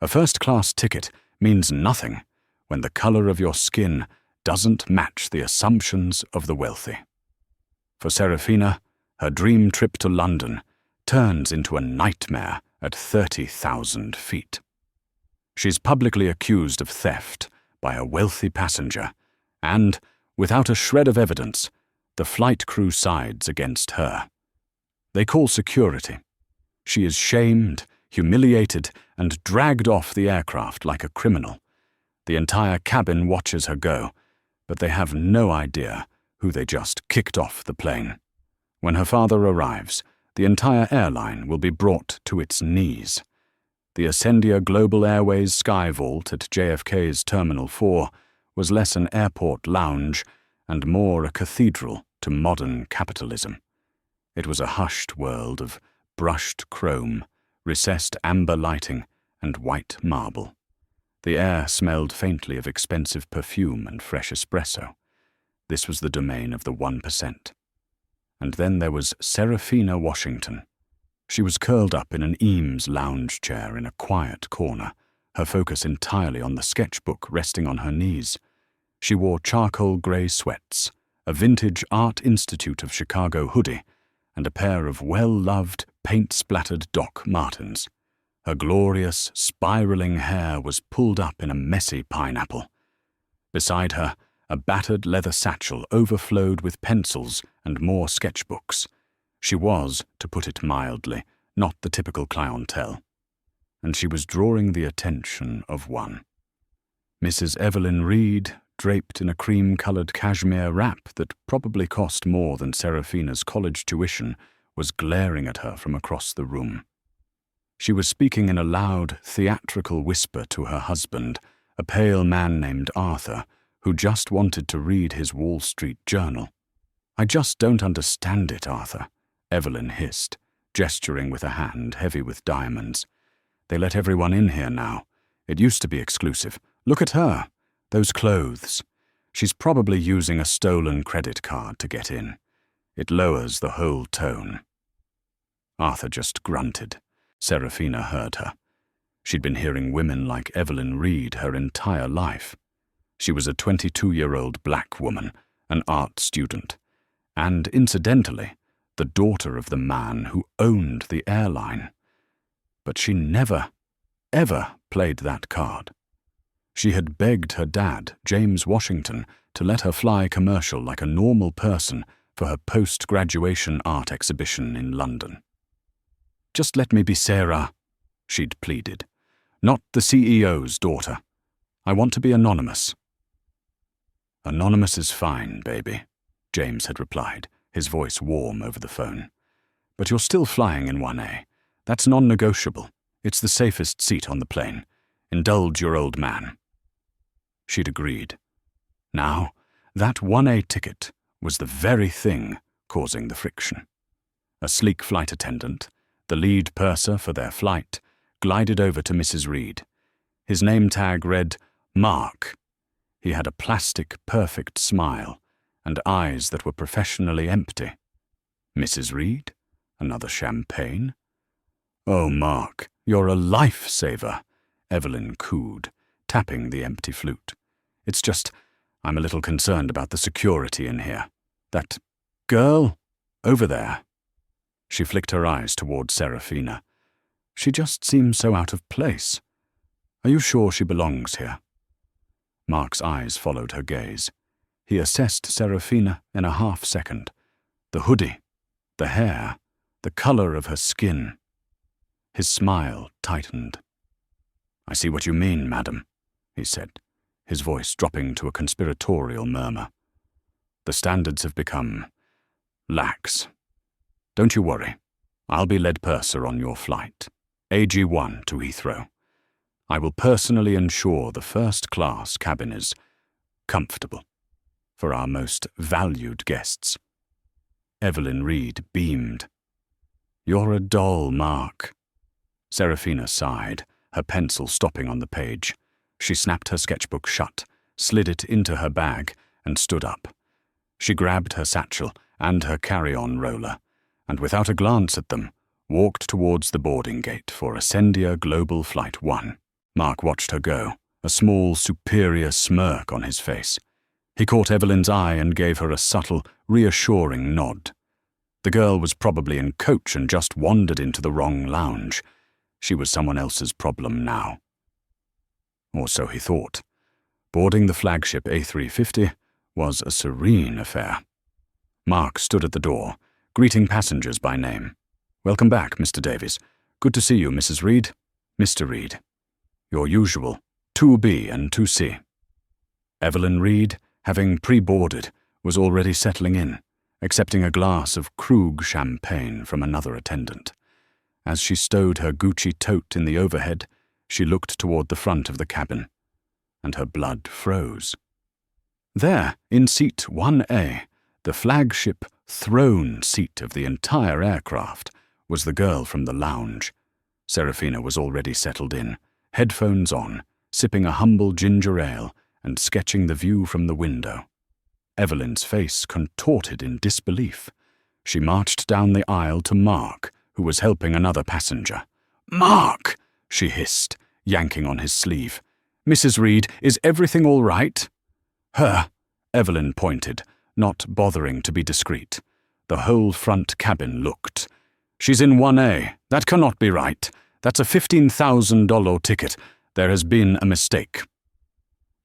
A first-class ticket means nothing when the color of your skin doesn't match the assumptions of the wealthy. For Serafina, her dream trip to London turns into a nightmare at 30,000 feet. She's publicly accused of theft by a wealthy passenger, and, without a shred of evidence, the flight crew sides against her. They call security. She is shamed, humiliated, and dragged off the aircraft like a criminal. The entire cabin watches her go, but they have no idea who they just kicked off the plane. When her father arrives, the entire airline will be brought to its knees. The Ascendia Global Airways Sky Vault at JFK's Terminal 4 was less an airport lounge and more a cathedral to modern capitalism. It was a hushed world of brushed chrome, recessed amber lighting, and white marble. The air smelled faintly of expensive perfume and fresh espresso. This was the domain of the 1%. And then there was Serafina Washington. She was curled up in an Eames lounge chair in a quiet corner, her focus entirely on the sketchbook resting on her knees. She wore charcoal grey sweats, a vintage Art Institute of Chicago hoodie, and a pair of well-loved, paint-splattered Doc Martens. Her glorious, spiraling hair was pulled up in a messy pineapple. Beside her, a battered leather satchel overflowed with pencils and more sketchbooks. She was, to put it mildly, not the typical clientele. And she was drawing the attention of one. Mrs. Evelyn Reed, draped in a cream-colored cashmere wrap that probably cost more than Serafina's college tuition, was glaring at her from across the room. She was speaking in a loud, theatrical whisper to her husband, a pale man named Arthur, who just wanted to read his Wall Street Journal. "I just don't understand it, Arthur," Evelyn hissed, gesturing with a hand heavy with diamonds. "They let everyone in here now. It used to be exclusive. Look at her. Those clothes. She's probably using a stolen credit card to get in. It lowers the whole tone." Arthur just grunted. Serafina heard her. She'd been hearing women like Evelyn Reed her entire life. She was a 22-year-old black woman, an art student, and, incidentally, the daughter of the man who owned the airline. But she never, ever played that card. She had begged her dad, James Washington, to let her fly commercial like a normal person for her post-graduation art exhibition in London. "Just let me be Sarah," she'd pleaded, "not the CEO's daughter. I want to be anonymous." "Anonymous is fine, baby," James had replied, his voice warm over the phone. "But you're still flying in 1A. That's non-negotiable. It's the safest seat on the plane. Indulge your old man." She'd agreed. Now, that 1A ticket was the very thing causing the friction. A sleek flight attendant, the lead purser for their flight, glided over to Mrs. Reed. His name tag read, Mark. He had a plastic, perfect smile and eyes that were professionally empty. "Mrs. Reed? Another champagne?" "Oh, Mark, you're a lifesaver," Evelyn cooed, tapping the empty flute. "It's just, I'm a little concerned about the security in here. That girl over there." She flicked her eyes toward Serafina. "She just seems so out of place. Are you sure she belongs here?" Mark's eyes followed her gaze. He assessed Serafina in a half-second. The hoodie, the hair, the color of her skin. His smile tightened. "I see what you mean, madam," he said, his voice dropping to a conspiratorial murmur. "The standards have become lax. Don't you worry. I'll be lead purser on your flight, AG1 to Heathrow. I will personally ensure the first-class cabin is comfortable for our most valued guests." Evelyn Reed beamed. "You're a doll, Mark." Serafina sighed, her pencil stopping on the page. She snapped her sketchbook shut, slid it into her bag, and stood up. She grabbed her satchel and her carry-on roller, and without a glance at them, walked towards the boarding gate for Ascendia Global Flight 1. Mark watched her go, a small, superior smirk on his face. He caught Evelyn's eye and gave her a subtle, reassuring nod. The girl was probably in coach and just wandered into the wrong lounge. She was someone else's problem now. Or so he thought. Boarding the flagship A350 was a serene affair. Mark stood at the door, greeting passengers by name. "Welcome back, Mr. Davies. Good to see you, Mrs. Reed. Mr. Reed. Your usual, 2B and 2C. Evelyn Reed, having pre-boarded, was already settling in, accepting a glass of Krug champagne from another attendant. As she stowed her Gucci tote in the overhead, she looked toward the front of the cabin, and her blood froze. There, in seat 1A, the flagship throne seat of the entire aircraft, was the girl from the lounge. Serafina was already settled in, headphones on, sipping a humble ginger ale and sketching the view from the window. Evelyn's face contorted in disbelief. She marched down the aisle to Mark, who was helping another passenger. "Mark!" she hissed, yanking on his sleeve. "Mrs. Reed, is everything all right?" "Her," Evelyn pointed, not bothering to be discreet. The whole front cabin looked. "She's in 1A. That cannot be right. That's a $15,000 ticket. There has been a mistake."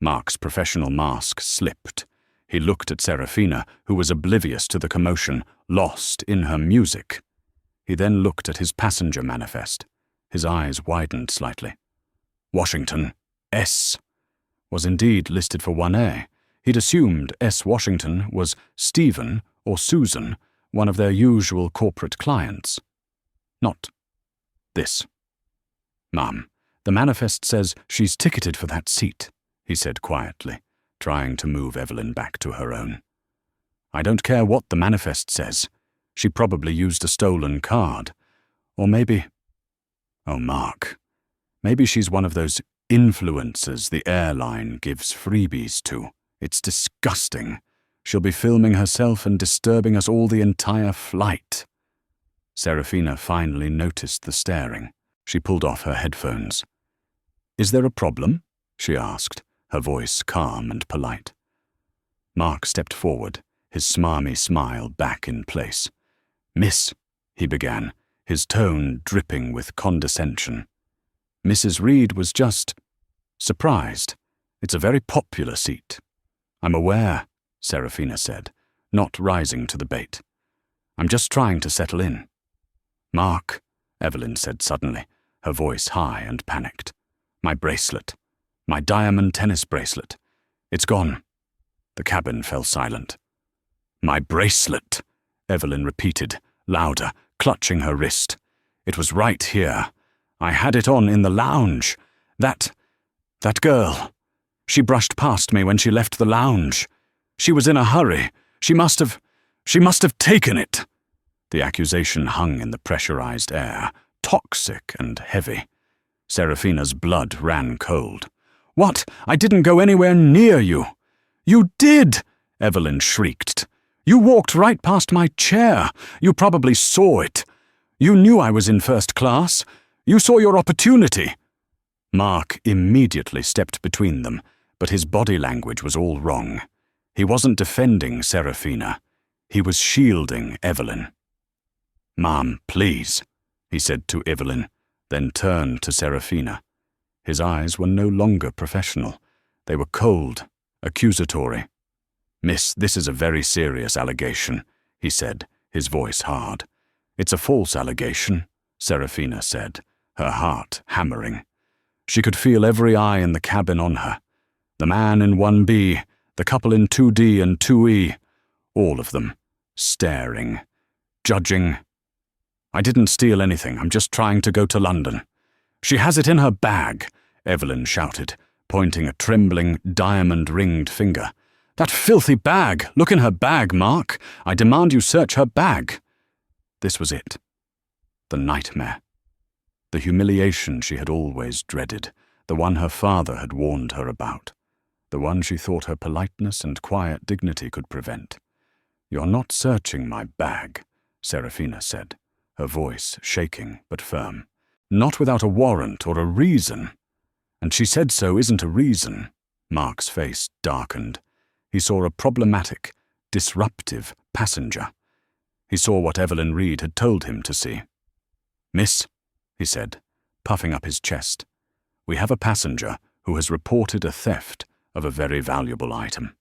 Mark's professional mask slipped. He looked at Serafina, who was oblivious to the commotion, lost in her music. He then looked at his passenger manifest. His eyes widened slightly. Washington, S, was indeed listed for 1A. He'd assumed S. Washington was Stephen or Susan, one of their usual corporate clients. Not this. "Ma'am, the manifest says she's ticketed for that seat," he said quietly, trying to move Evelyn back to her own. "I don't care what the manifest says. She probably used a stolen card. Or maybe... Oh, Mark. Maybe she's one of those influencers the airline gives freebies to. It's disgusting. She'll be filming herself and disturbing us all the entire flight." Serafina finally noticed the staring. She pulled off her headphones. "Is there a problem?" she asked, her voice calm and polite. Mark stepped forward, his smarmy smile back in place. "Miss," he began, his tone dripping with condescension. Mrs. Reed was just surprised. "It's a very popular seat." "I'm aware," Serafina said, not rising to the bait. "I'm just trying to settle in." "Mark," Evelyn said suddenly, her voice high and panicked. "My bracelet. My diamond tennis bracelet. It's gone." The cabin fell silent. "My bracelet," Evelyn repeated, louder, clutching her wrist. "It was right here. I had it on in the lounge. That girl. She brushed past me when she left the lounge. She was in a hurry. She must have taken it." The accusation hung in the pressurized air, toxic and heavy. Serafina's blood ran cold. "What? I didn't go anywhere near you." "You did!" Evelyn shrieked. "You walked right past my chair. You probably saw it. You knew I was in first class. You saw your opportunity." Mark immediately stepped between them, but his body language was all wrong. He wasn't defending Serafina. He was shielding Evelyn. "Ma'am, please," he said to Evelyn, then turned to Serafina. His eyes were no longer professional. They were cold, accusatory. "Miss, this is a very serious allegation," he said, his voice hard. "It's a false allegation," Serafina said, her heart hammering. She could feel every eye in the cabin on her. The man in 1B, the couple in 2D and 2E, all of them, staring, judging. "I didn't steal anything. I'm just trying to go to London." "She has it in her bag," Evelyn shouted, pointing a trembling, diamond-ringed finger. "That filthy bag! Look in her bag, Mark! I demand you search her bag!" This was it. The nightmare. The humiliation she had always dreaded, the one her father had warned her about, the one she thought her politeness and quiet dignity could prevent. "You're not searching my bag," Serafina said, her voice shaking but firm. "Not without a warrant or a reason." And she said so isn't a reason. Mark's face darkened. He saw a problematic, disruptive passenger. He saw what Evelyn Reed had told him to see. "Miss," he said, puffing up his chest, "we have a passenger who has reported a theft of a very valuable item.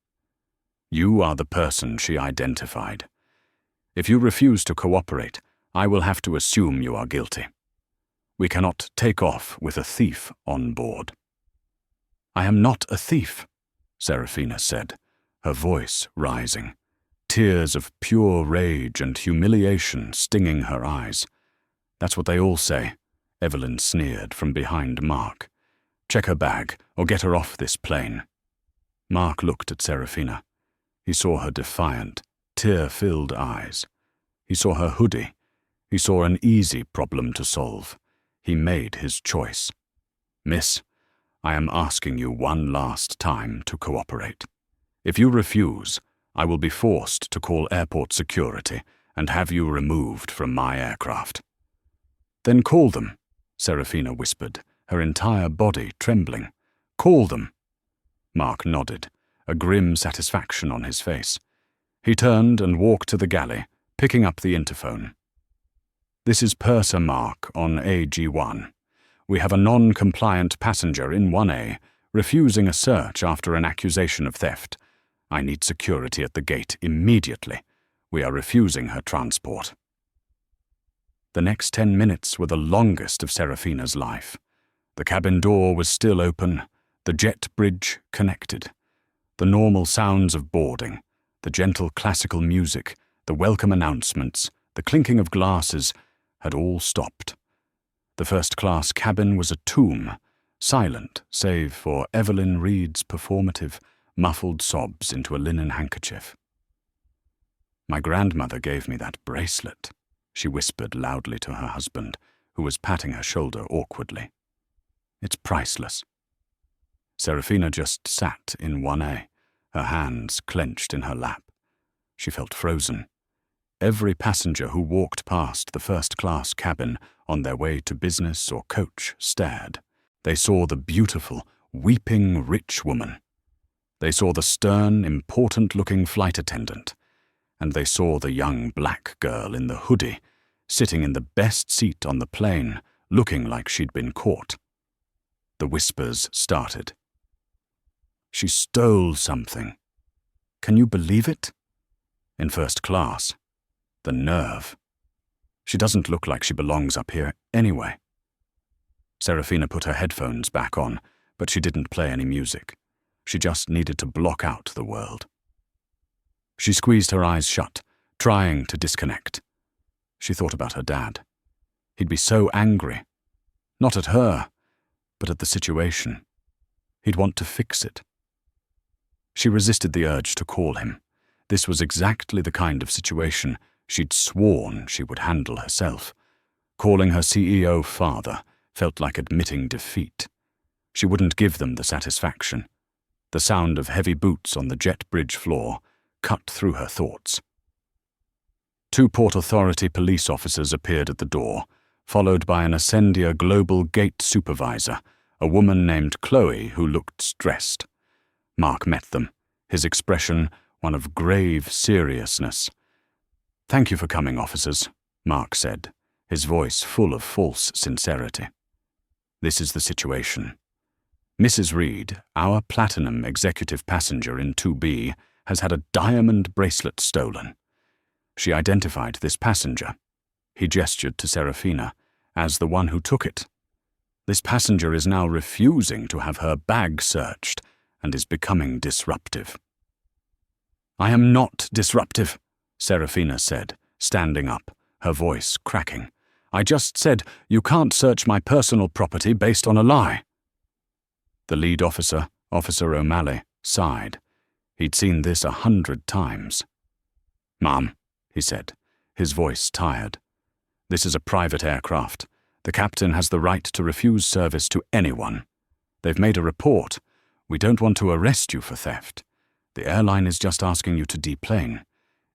You are the person she identified. If you refuse to cooperate, I will have to assume you are guilty. We cannot take off with a thief on board." "I am not a thief," Serafina said, her voice rising, tears of pure rage and humiliation stinging her eyes. "That's what they all say," Evelyn sneered from behind Mark. "Check her bag, or get her off this plane." Mark looked at Serafina. He saw her defiant, tear-filled eyes. He saw her hoodie. He saw an easy problem to solve. He made his choice. "Miss, I am asking you one last time to cooperate. If you refuse, I will be forced to call airport security and have you removed from my aircraft." "Then call them," Serafina whispered, her entire body trembling. "Call them." Mark nodded, a grim satisfaction on his face. He turned and walked to the galley, picking up the interphone. "This is Purser Mark on AG1. We have a non-compliant passenger in 1A, refusing a search after an accusation of theft. I need security at the gate immediately. We are refusing her transport." The next 10 minutes were the longest of Serafina's life. The cabin door was still open, the jet bridge connected. The normal sounds of boarding, the gentle classical music, the welcome announcements, the clinking of glasses, had all stopped. The first-class cabin was a tomb, silent save for Evelyn Reed's performative, muffled sobs into a linen handkerchief. "My grandmother gave me that bracelet," she whispered loudly to her husband, who was patting her shoulder awkwardly. "It's priceless." Serafina just sat in 1A, her hands clenched in her lap. She felt frozen. Every passenger who walked past the first-class cabin on their way to business or coach stared. They saw the beautiful, weeping rich woman. They saw the stern, important-looking flight attendant. And they saw the young black girl in the hoodie, sitting in the best seat on the plane, looking like she'd been caught. The whispers started. "She stole something. Can you believe it? In first class. The nerve. She doesn't look like she belongs up here anyway." Serafina put her headphones back on, but she didn't play any music. She just needed to block out the world. She squeezed her eyes shut, trying to disconnect. She thought about her dad. He'd be so angry. Not at her, but at the situation. He'd want to fix it. She resisted the urge to call him. This was exactly the kind of situation she'd sworn she would handle herself. Calling her CEO father felt like admitting defeat. She wouldn't give them the satisfaction. The sound of heavy boots on the jet bridge floor cut through her thoughts. 2 Port Authority police officers appeared at the door, followed by an Ascendia Global Gate supervisor, a woman named Chloe who looked stressed. Mark met them, his expression one of grave seriousness. "Thank you for coming, officers," Mark said, his voice full of false sincerity. "This is the situation. Mrs. Reed, our platinum executive passenger in 2B, has had a diamond bracelet stolen. She identified this passenger," he gestured to Serafina, "as the one who took it. This passenger is now refusing to have her bag searched and is becoming disruptive." "I am not disruptive," Serafina said, standing up, her voice cracking. "I just said you can't search my personal property based on a lie." The lead officer, Officer O'Malley, sighed. He'd seen this 100 times. "Ma'am," he said, his voice tired. "This is a private aircraft. The captain has the right to refuse service to anyone. They've made a report. We don't want to arrest you for theft. The airline is just asking you to deplane.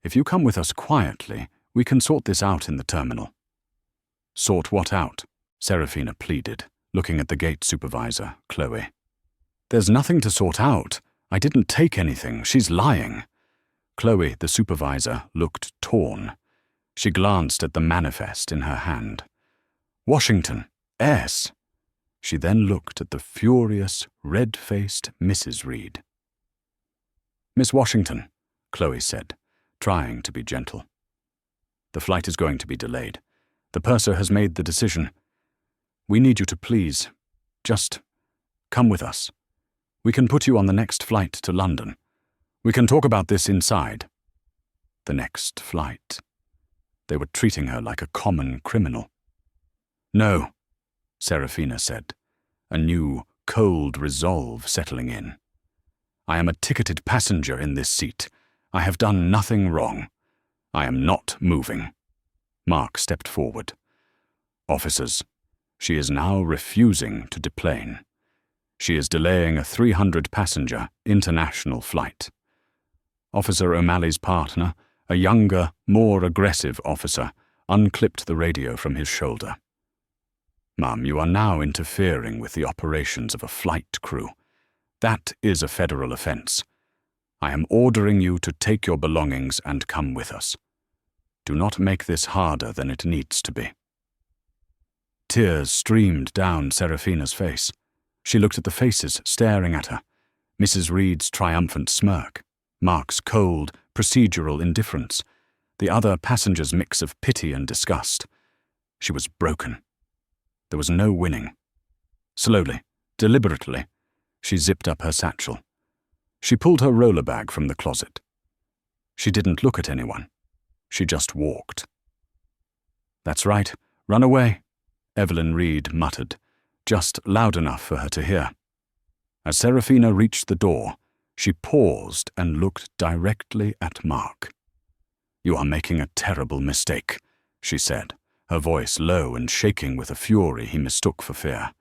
If you come with us quietly, we can sort this out in the terminal." "Sort what out?" Serafina pleaded, looking at the gate supervisor, Chloe. "There's nothing to sort out. I didn't take anything. She's lying." Chloe, the supervisor, looked torn. She glanced at the manifest in her hand. "Washington, S." She then looked at the furious, red-faced Mrs. Reed. "Miss Washington," Chloe said, trying to be gentle. "The flight is going to be delayed. The purser has made the decision. We need you to please, just come with us. We can put you on the next flight to London. We can talk about this inside." The next flight. They were treating her like a common criminal. "No," Serafina said, a new, cold resolve settling in. "I am a ticketed passenger in this seat. I have done nothing wrong. I am not moving." Mark stepped forward. "Officers, she is now refusing to deplane. She is delaying a 300-passenger international flight." Officer O'Malley's partner, a younger, more aggressive officer, unclipped the radio from his shoulder. "Ma'am, you are now interfering with the operations of a flight crew. That is a federal offense. I am ordering you to take your belongings and come with us. Do not make this harder than it needs to be." Tears streamed down Serafina's face. She looked at the faces staring at her, Mrs. Reed's triumphant smirk, Mark's cold, procedural indifference, the other passengers' mix of pity and disgust. She was broken. There was no winning. Slowly, deliberately, she zipped up her satchel. She pulled her roller bag from the closet. She didn't look at anyone. She just walked. "That's right, run away," Evelyn Reed muttered, just loud enough for her to hear. As Serafina reached the door, she paused and looked directly at Mark. "You are making a terrible mistake," she said, her voice low and shaking with a fury he mistook for fear.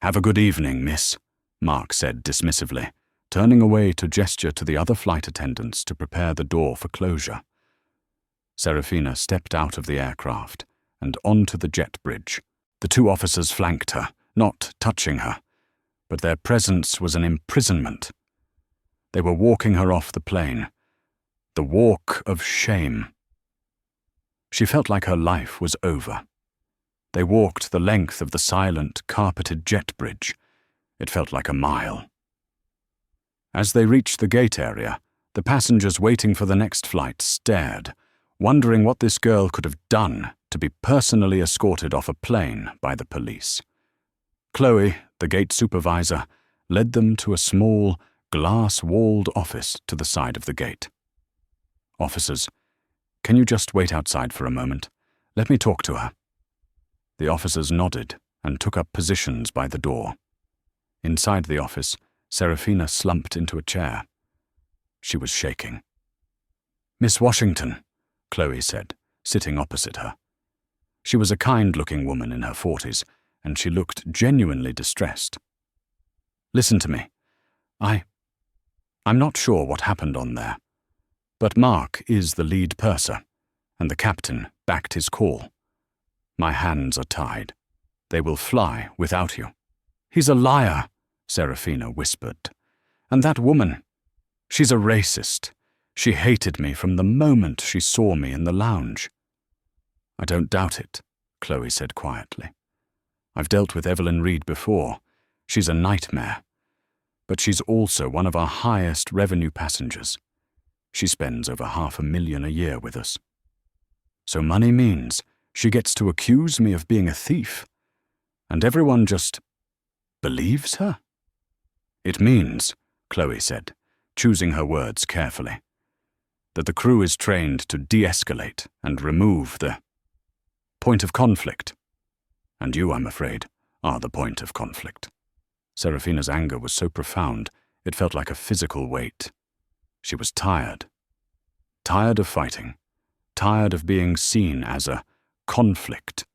"Have a good evening, miss," Mark said dismissively, turning away to gesture to the other flight attendants to prepare the door for closure. Serafina stepped out of the aircraft and onto the jet bridge. The two officers flanked her, not touching her, but their presence was an imprisonment. They were walking her off the plane. The walk of shame. She felt like her life was over. They walked the length of the silent, carpeted jet bridge. It felt like a mile. As they reached the gate area, the passengers waiting for the next flight stared, wondering what this girl could have done to be personally escorted off a plane by the police. Chloe, the gate supervisor, led them to a small, glass-walled office to the side of the gate. "Officers, can you just wait outside for a moment? Let me talk to her." The officers nodded and took up positions by the door. Inside the office, Serafina slumped into a chair. She was shaking. "Miss Washington," Chloe said, sitting opposite her. She was a kind-looking woman in her 40s, and she looked genuinely distressed. "Listen to me. I'm not sure what happened on there, but Mark is the lead purser, and the captain backed his call. My hands are tied. They will fly without you." "He's a liar," Serafina whispered. "And that woman, she's a racist. She hated me from the moment she saw me in the lounge." "I don't doubt it," Chloe said quietly. "I've dealt with Evelyn Reed before. She's a nightmare. But she's also one of our highest revenue passengers. She spends over $500,000 a year with us. So money means she gets to accuse me of being a thief. And everyone just believes her?" "It means," Chloe said, choosing her words carefully, "that the crew is trained to de-escalate and remove the point of conflict. And you, I'm afraid, are the point of conflict." Serafina's anger was so profound, it felt like a physical weight. She was tired. Tired of fighting. Tired of being seen as a conflict.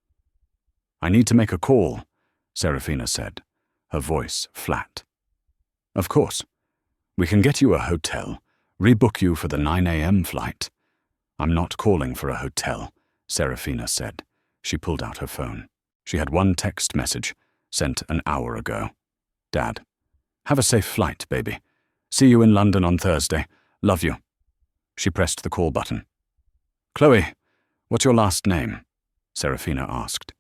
"I need to make a call," Serafina said, her voice flat. "Of course. We can get you a hotel, rebook you for the 9 a.m. flight." "I'm not calling for a hotel," Serafina said. She pulled out her phone. She had one text message, sent an hour ago. Dad. Have a safe flight, baby. See you in London on Thursday. Love you. She pressed the call button. Chloe, what's your last name? Serafina asked.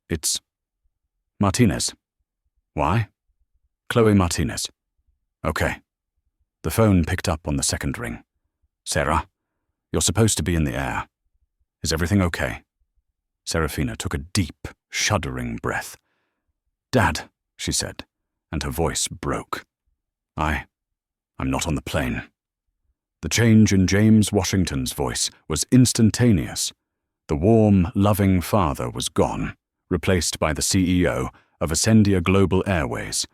It's Martinez. Why? Chloe Martinez. Okay. The phone picked up on the second ring. Sarah, you're supposed to be in the air. Is everything okay? Serafina took a deep, shuddering breath. Dad, she said, and her voice broke. I'm not on the plane. The change in James Washington's voice was instantaneous. The warm, loving father was gone, replaced by the CEO of Ascendia Global Airways,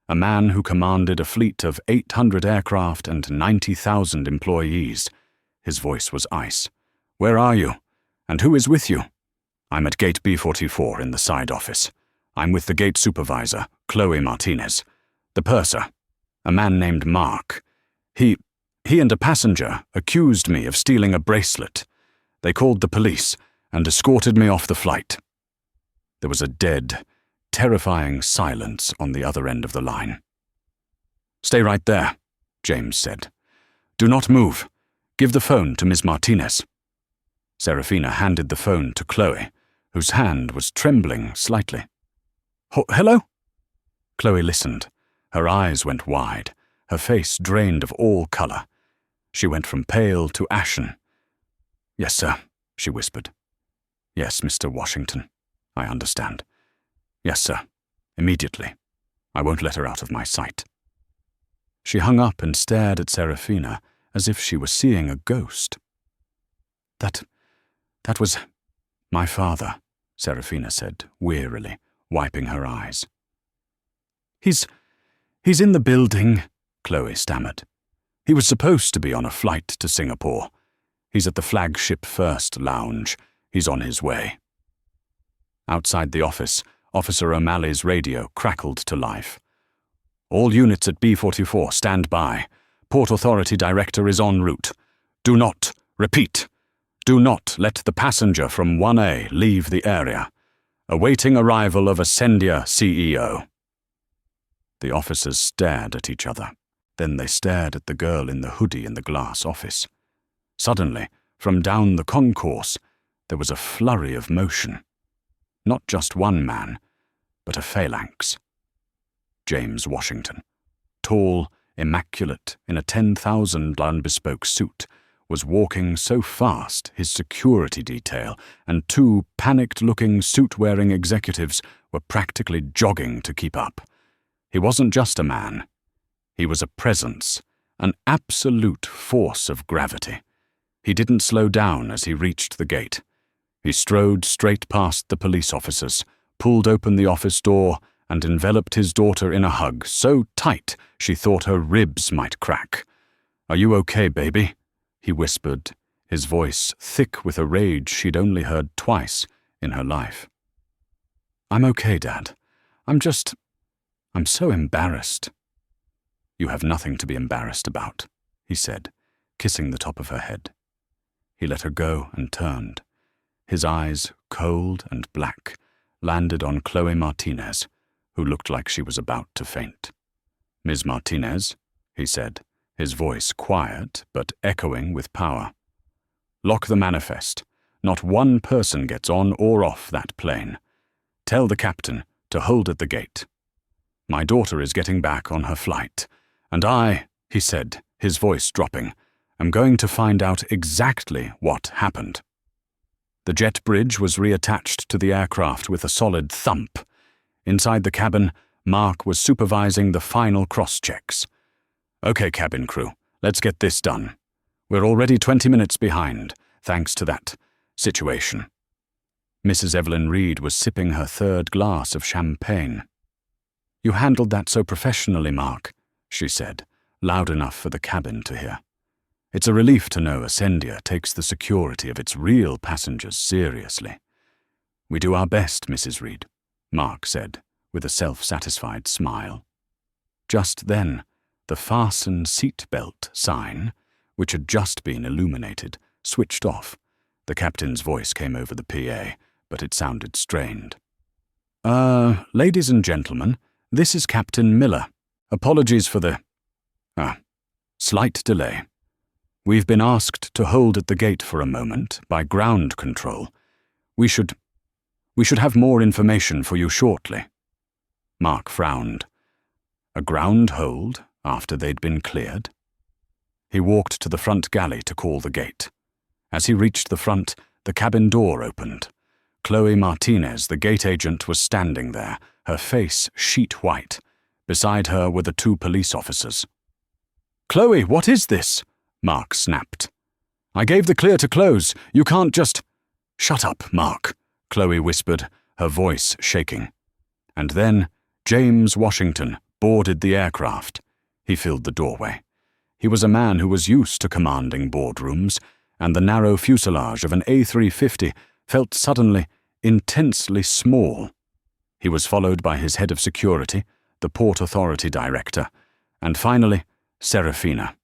a man who commanded a fleet of 800 aircraft and 90,000 employees. His voice was ice. Where are you? And who is with you? I'm at gate B44 in the side office. I'm with the gate supervisor, Chloe Martinez. The purser, a man named Mark. He and a passenger accused me of stealing a bracelet. They called the police and escorted me off the flight. There was a dead, terrifying silence on the other end of the line. Stay right there, James said. Do not move. Give the phone to Ms. Martinez. Serafina handed the phone to Chloe, whose hand was trembling slightly. Hello? Chloe listened. Her eyes went wide, her face drained of all colour. She went from pale to ashen. Yes, sir, she whispered. Yes, Mr. Washington. I understand. Yes, sir. Immediately. I won't let her out of my sight. She hung up and stared at Serafina as if she were seeing a ghost. That was my father, Serafina said, wearily, wiping her eyes. He's in the building, Chloe stammered. He was supposed to be on a flight to Singapore. He's at the flagship first lounge. He's on his way. Outside the office, Officer O'Malley's radio crackled to life. All units at B44 stand by. Port Authority Director is en route. Do not, repeat, do not let the passenger from 1A leave the area. Awaiting arrival of Ascendia CEO. The officers stared at each other. Then they stared at the girl in the hoodie in the glass office. Suddenly, from down the concourse, there was a flurry of motion. Not just one man, but a phalanx. James Washington, tall, immaculate, in a 10,000 bespoke suit, was walking so fast his security detail and two panicked-looking suit-wearing executives were practically jogging to keep up. He wasn't just a man. He was a presence, an absolute force of gravity. He didn't slow down as he reached the gate. He strode straight past the police officers, pulled open the office door, and enveloped his daughter in a hug so tight she thought her ribs might crack. "Are you okay, baby?" he whispered, his voice thick with a rage she'd only heard twice in her life. "I'm okay, Dad. I'm so embarrassed." "You have nothing to be embarrassed about," he said, kissing the top of her head. He let her go and turned. His eyes, cold and black, landed on Chloe Martinez, who looked like she was about to faint. "Ms. Martinez," he said, his voice quiet but echoing with power. "Lock the manifest. Not one person gets on or off that plane. Tell the captain to hold at the gate. My daughter is getting back on her flight, and I," he said, his voice dropping, "am going to find out exactly what happened." The jet bridge was reattached to the aircraft with a solid thump. Inside the cabin, Mark was supervising the final cross-checks. "Okay, cabin crew, let's get this done. We're already 20 minutes behind, thanks to that situation." Mrs. Evelyn Reed was sipping her third glass of champagne. "You handled that so professionally, Mark," she said, loud enough for the cabin to hear. "It's a relief to know Ascendia takes the security of its real passengers seriously." "We do our best, Mrs. Reed," Mark said, with a self-satisfied smile. Just then, the fasten seatbelt sign, which had just been illuminated, switched off. The captain's voice came over the PA, but it sounded strained. Ladies and gentlemen, this is Captain Miller. Apologies for the slight delay. We've been asked to hold at the gate for a moment by ground control. We should have more information for you shortly." Mark frowned. A ground hold after they'd been cleared? He walked to the front galley to call the gate. As he reached the front, the cabin door opened. Chloe Martinez, the gate agent, was standing there, her face sheet white. Beside her were the two police officers. "Chloe, what is this?" Mark snapped. "I gave the clear to close. You can't just—" "Shut up, Mark," Chloe whispered, her voice shaking. And then James Washington boarded the aircraft. He filled the doorway. He was a man who was used to commanding boardrooms, and the narrow fuselage of an A350 felt suddenly intensely small. He was followed by his head of security, the Port Authority director, and finally, Serafina.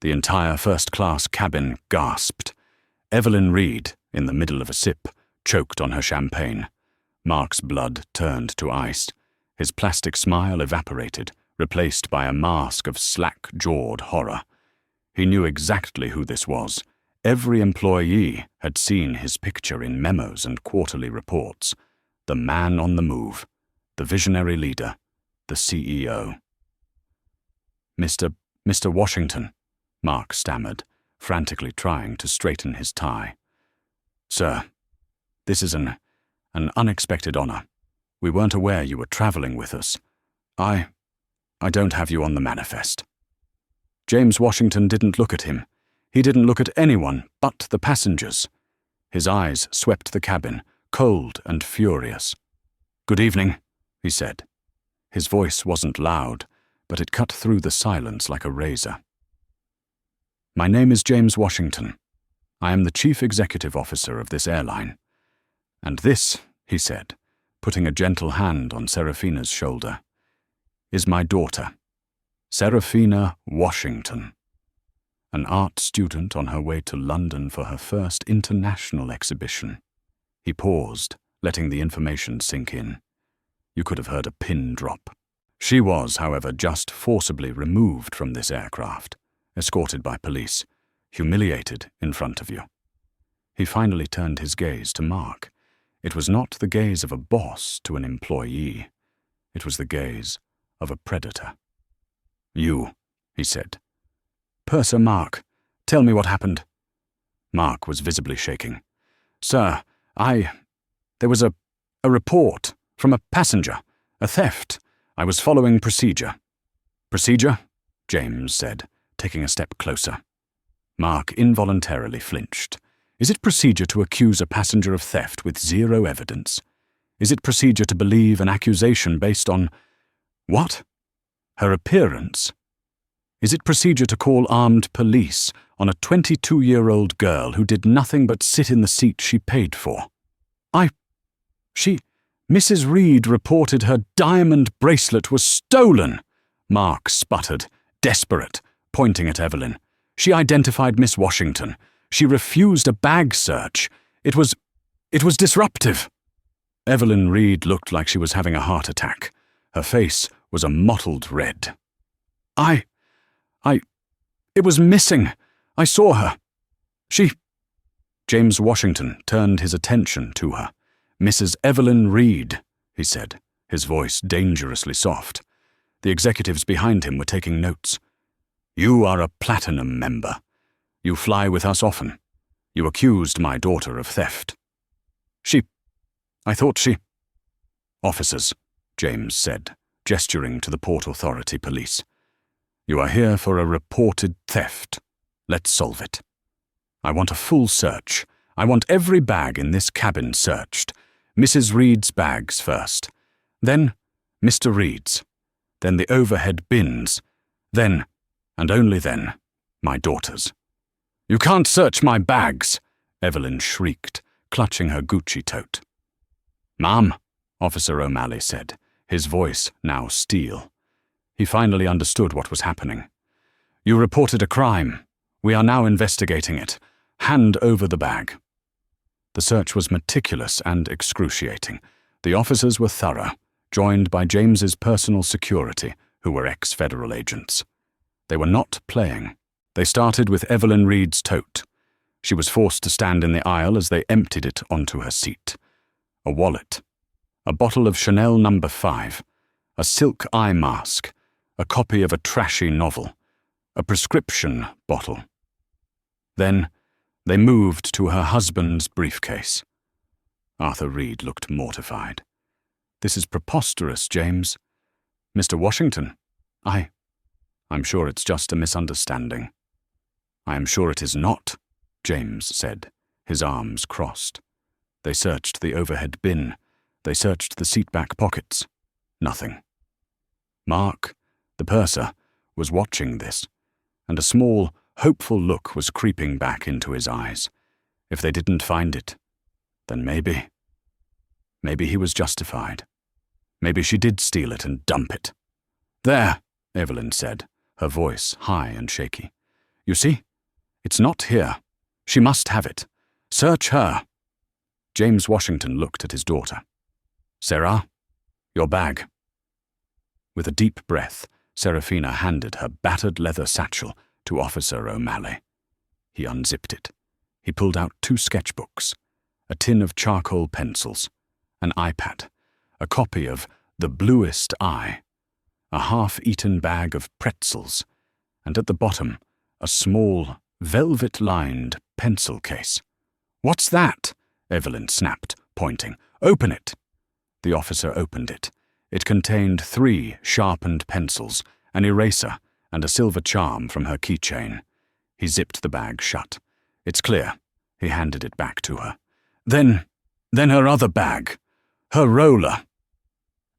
The entire first-class cabin gasped. Evelyn Reed, in the middle of a sip, choked on her champagne. Mark's blood turned to ice. His plastic smile evaporated, replaced by a mask of slack-jawed horror. He knew exactly who this was. Every employee had seen his picture in memos and quarterly reports. The man on the move, the visionary leader, the CEO. Mr. Washington," Mark stammered, frantically trying to straighten his tie. "Sir, this is an unexpected honor. We weren't aware you were traveling with us. I don't have you on the manifest." James Washington didn't look at him. He didn't look at anyone but the passengers. His eyes swept the cabin, cold and furious. "Good evening," he said. His voice wasn't loud, but it cut through the silence like a razor. "My name is James Washington. I am the Chief Executive Officer of this airline. And this," he said, putting a gentle hand on Serafina's shoulder, "is my daughter, Serafina Washington, an art student on her way to London for her first international exhibition." He paused, letting the information sink in. You could have heard a pin drop. She was, however, just forcibly removed from this aircraft, escorted by police, humiliated in front of you. He finally turned his gaze to Mark. It was not the gaze of a boss to an employee. It was the gaze of a predator. "You," he said. "Purser Mark, tell me what happened." Mark was visibly shaking. "Sir, there was a report from a passenger, a theft. I was following procedure." "Procedure?" James said, taking a step closer. Mark involuntarily flinched. Is it procedure to accuse a passenger of theft with zero evidence? Is it procedure to believe an accusation based on what? Her appearance? Is it procedure to call armed police on a 22-year-old girl who did nothing but sit in the seat she paid for? Mrs. Reed reported her diamond bracelet was stolen, Mark sputtered, desperate, pointing at Evelyn. She identified Miss Washington. She refused a bag search. It was disruptive. Evelyn Reed looked like she was having a heart attack. Her face was a mottled red. It was missing. I saw her. James Washington turned his attention to her. "Mrs. Evelyn Reed," he said, his voice dangerously soft. The executives behind him were taking notes. "You are a platinum member. You fly with us often. You accused my daughter of theft." I thought she... "Officers," James said, gesturing to the Port Authority police. "You are here for a reported theft. Let's solve it. I want a full search. I want every bag in this cabin searched. Mrs. Reed's bags first. Then Mr. Reed's. Then the overhead bins. Then, and only then, my daughter's." "You can't search my bags," Evelyn shrieked, clutching her Gucci tote. "Ma'am," Officer O'Malley said, his voice now steel. He finally understood what was happening. "You reported a crime. We are now investigating it. Hand over the bag." The search was meticulous and excruciating. The officers were thorough, joined by James's personal security, who were ex-federal agents. They were not playing. They started with Evelyn Reed's tote. She was forced to stand in the aisle as they emptied it onto her seat. A wallet, a bottle of Chanel No. 5, a silk eye mask, a copy of a trashy novel, a prescription bottle. Then they moved to her husband's briefcase. Arthur Reed looked mortified. "This is preposterous, James." "Mr. Washington, I'm sure it's just a misunderstanding." "I am sure it is not," James said, his arms crossed. They searched the overhead bin. They searched the seat-back pockets. Nothing. Mark, the purser, was watching this, and a small, hopeful look was creeping back into his eyes. If they didn't find it, then maybe he was justified. Maybe she did steal it and dump it. "There," Evelyn said, her voice high and shaky. "You see? It's not here. She must have it. Search her." James Washington looked at his daughter. "Sarah, your bag." With a deep breath, Serafina handed her battered leather satchel to Officer O'Malley. He unzipped it. He pulled out 2 sketchbooks, a tin of charcoal pencils, an iPad, a copy of The Bluest Eye, a half-eaten bag of pretzels, and at the bottom, a small, velvet-lined pencil case. "What's that?" Evelyn snapped, pointing. "Open it." The officer opened it. It contained 3 sharpened pencils, an eraser, and a silver charm from her keychain. He zipped the bag shut. "It's clear." He handed it back to her. Then her other bag. Her roller."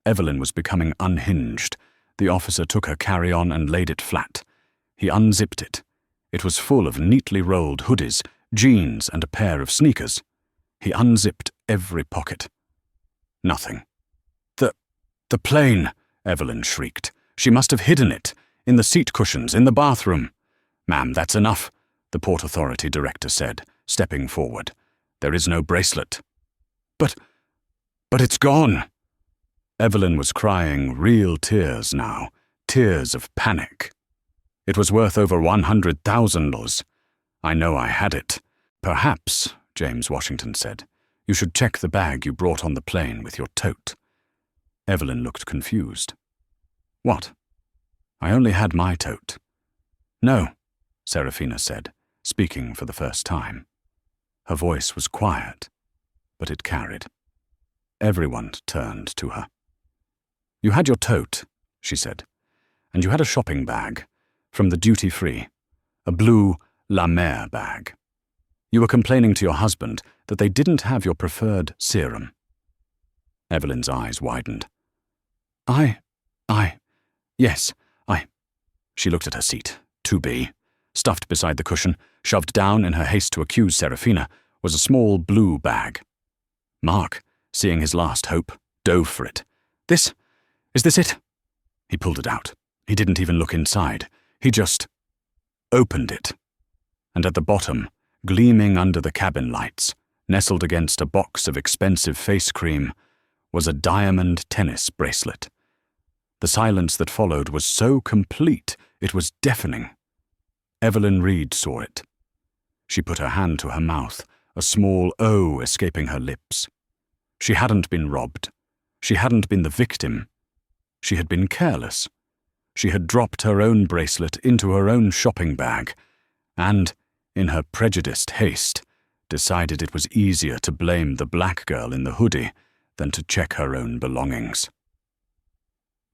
Evelyn was becoming unhinged. The officer took her carry-on and laid it flat. He unzipped it. It was full of neatly rolled hoodies, jeans, and a pair of sneakers. He unzipped every pocket. Nothing. The plane," Evelyn shrieked. "She must have hidden it. In the seat cushions, in the bathroom." "Ma'am, that's enough," the Port Authority director said, stepping forward. "There is no bracelet." But it's gone." Evelyn was crying real tears now, tears of panic. "It was worth over $100,000. I know I had it." "Perhaps," James Washington said, "you should check the bag you brought on the plane with your tote." Evelyn looked confused. "What? I only had my tote." "No," Serafina said, speaking for the first time. Her voice was quiet, but it carried. Everyone turned to her. "You had your tote," she said, "and you had a shopping bag, from the duty-free, a blue La Mer bag. You were complaining to your husband that they didn't have your preferred serum." Evelyn's eyes widened. Yes. She looked at her seat. 2B. Stuffed beside the cushion, shoved down in her haste to accuse Serafina, was a small blue bag. Mark, seeing his last hope, dove for it. Is this it?" He pulled it out. He didn't even look inside. He just opened it. And at the bottom, gleaming under the cabin lights, nestled against a box of expensive face cream, was a diamond tennis bracelet. The silence that followed was so complete, it was deafening. Evelyn Reed saw it. She put her hand to her mouth, a small O escaping her lips. She hadn't been robbed. She hadn't been the victim. She had been careless. She had dropped her own bracelet into her own shopping bag, and, in her prejudiced haste, decided it was easier to blame the black girl in the hoodie than to check her own belongings.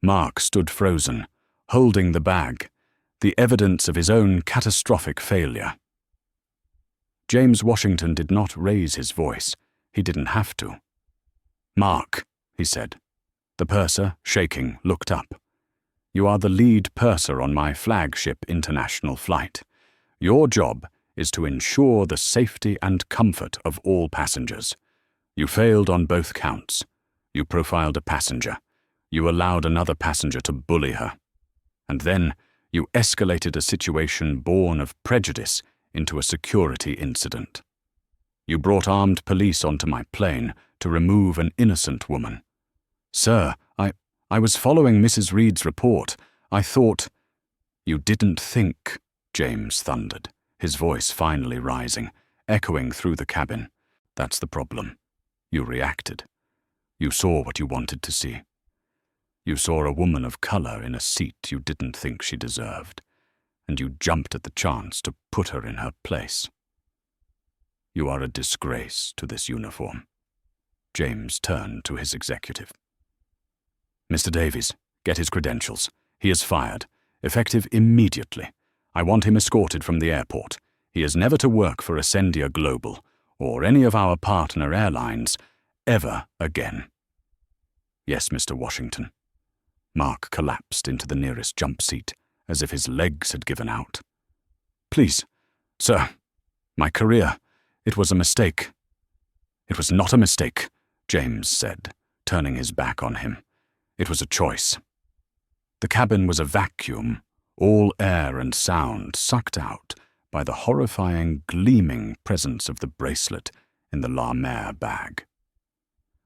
Mark stood frozen, holding the bag, the evidence of his own catastrophic failure. James Washington did not raise his voice. He didn't have to. "Mark," he said. The purser, shaking, looked up. "You are the lead purser on my flagship international flight. Your job is to ensure the safety and comfort of all passengers. You failed on both counts. You profiled a passenger. You allowed another passenger to bully her. And then you escalated a situation born of prejudice into a security incident. You brought armed police onto my plane to remove an innocent woman. Sir, I was following Mrs. Reed's report. I thought—" You didn't think, James thundered, his voice finally rising, echoing through the cabin. That's the problem. You reacted. You saw what you wanted to see. You saw a woman of color in a seat you didn't think she deserved, and you jumped at the chance to put her in her place. You are a disgrace to this uniform. James turned to his executive. Mr. Davies, get his credentials. He is fired, effective immediately. I want him escorted from the airport. He is never to work for Ascendia Global or any of our partner airlines ever again. Yes, Mr. Washington. Mark collapsed into the nearest jump seat, as if his legs had given out. Please, sir, my career, it was a mistake. It was not a mistake, James said, turning his back on him. It was a choice. The cabin was a vacuum, all air and sound sucked out by the horrifying, gleaming presence of the bracelet in the La Mer bag.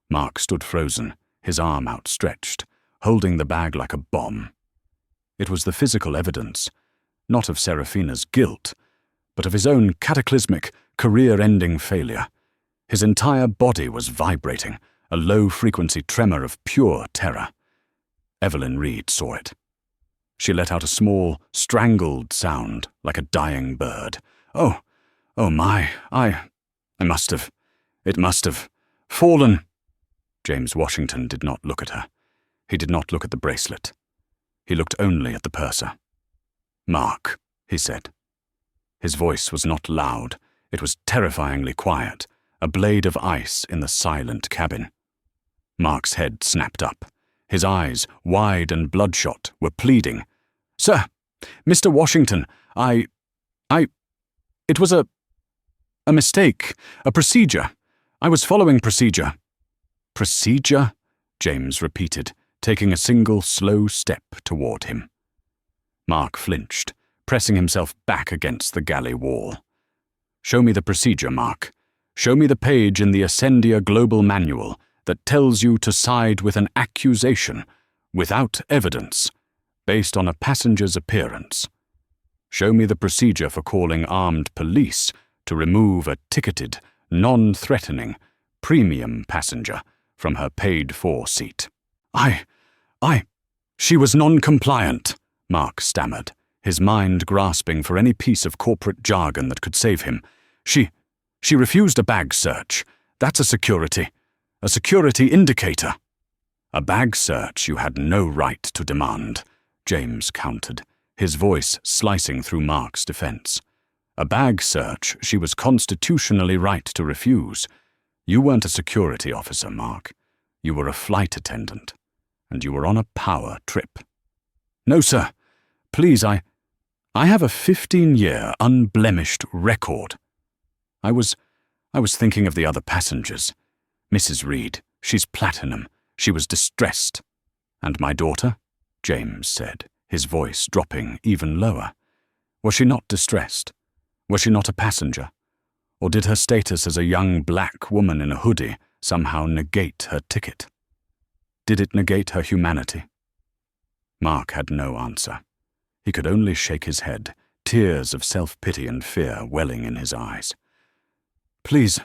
Mark stood frozen, his arm outstretched, holding the bag like a bomb. It was the physical evidence, not of Serafina's guilt, but of his own cataclysmic, career-ending failure. His entire body was vibrating, a low-frequency tremor of pure terror. Evelyn Reed saw it. She let out a small, strangled sound like a dying bird. Oh my, it must have fallen. James Washington did not look at her. He did not look at the bracelet. He looked only at the purser. Mark, he said. His voice was not loud. It was terrifyingly quiet, a blade of ice in the silent cabin. Mark's head snapped up. His eyes, wide and bloodshot, were pleading. Sir, Mr. Washington, it was a mistake, a procedure. I was following procedure. Procedure? James repeated, taking a single slow step toward him. Mark flinched, pressing himself back against the galley wall. Show me the procedure, Mark. Show me the page in the Ascendia Global Manual that tells you to side with an accusation, without evidence, based on a passenger's appearance. Show me the procedure for calling armed police to remove a ticketed, non-threatening, premium passenger from her paid-for seat. She was non-compliant, Mark stammered, his mind grasping for any piece of corporate jargon that could save him. She refused a bag search. That's a security indicator. A bag search you had no right to demand, James countered, his voice slicing through Mark's defense. A bag search she was constitutionally right to refuse. You weren't a security officer, Mark. You were a flight attendant, and you were on a power trip. No, sir. Please, I have a 15-year unblemished record. I was thinking of the other passengers. Mrs. Reed, she's platinum. She was distressed. And my daughter? James said, his voice dropping even lower. Was she not distressed? Was she not a passenger? Or did her status as a young black woman in a hoodie somehow negate her ticket? Did it negate her humanity? Mark had no answer. He could only shake his head, tears of self-pity and fear welling in his eyes. Please,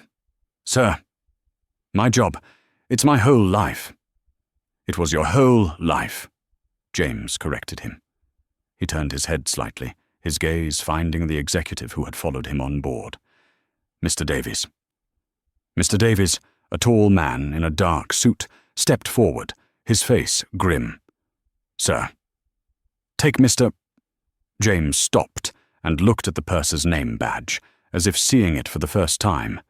sir. My job. It's my whole life. It was your whole life, James corrected him. He turned his head slightly, his gaze finding the executive who had followed him on board. Mr. Davies. Mr. Davies, a tall man in a dark suit, stepped forward, his face grim. Sir. Take Mr. James stopped and looked at the purser's name badge, as if seeing it for the first time.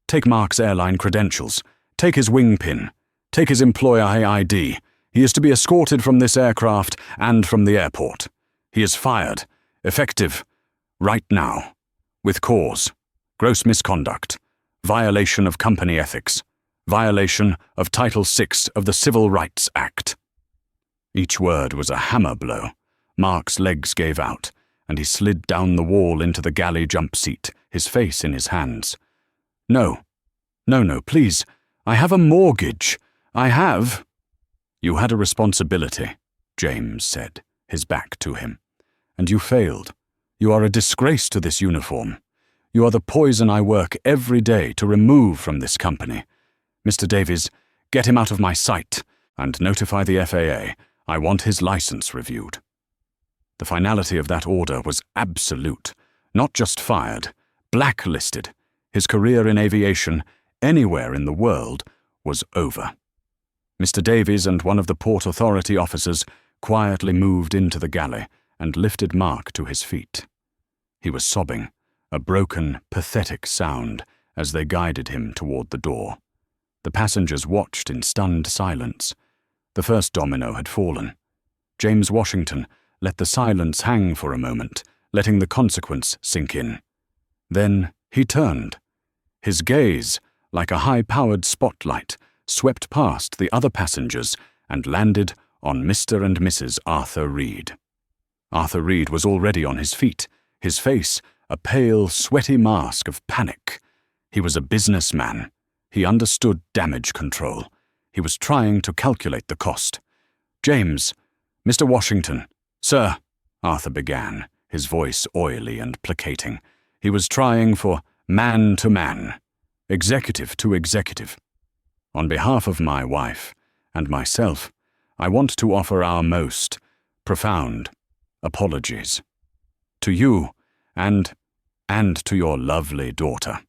Take Mark's airline credentials. Take his wing pin. Take his employer ID. He is to be escorted from this aircraft and from the airport. He is fired. Effective. Right now. With cause. Gross misconduct. Violation of company ethics. Violation of Title VI of the Civil Rights Act. Each word was a hammer blow. Mark's legs gave out, and he slid down the wall into the galley jump seat, his face in his hands. No. No, please. I have a mortgage. I have. You had a responsibility, James said, his back to him. And you failed. You are a disgrace to this uniform. You are the poison I work every day to remove from this company. Mr. Davies, get him out of my sight and notify the FAA. I want his license reviewed. The finality of that order was absolute. Not just fired, blacklisted. His career in aviation, anywhere in the world, was over. Mr. Davies and one of the Port Authority officers quietly moved into the galley and lifted Mark to his feet. He was sobbing, a broken, pathetic sound, as they guided him toward the door. The passengers watched in stunned silence. The first domino had fallen. James Washington let the silence hang for a moment, letting the consequence sink in. Then he turned. His gaze, like a high-powered spotlight, swept past the other passengers and landed on Mr. and Mrs. Arthur Reed. Arthur Reed was already on his feet, his face a pale, sweaty mask of panic. He was a businessman. He understood damage control. He was trying to calculate the cost. James, Mr. Washington, sir, Arthur began, his voice oily and placating. He was trying for man to man, executive to executive. On behalf of my wife and myself, I want to offer our most profound apologies. To you and to your lovely daughter.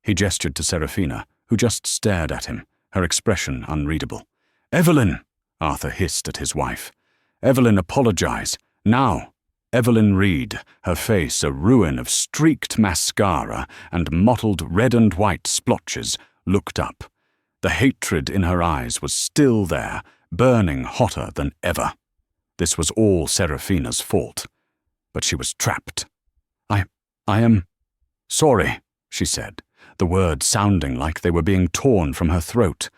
He gestured to Seraphina, who just stared at him, her expression unreadable. Evelyn, Arthur hissed at his wife. Evelyn, apologize. Now. Evelyn Reed, her face a ruin of streaked mascara and mottled red and white splotches, looked up. The hatred in her eyes was still there, burning hotter than ever. This was all Seraphina's fault. But she was trapped. I am sorry, she said, the words sounding like they were being torn from her throat.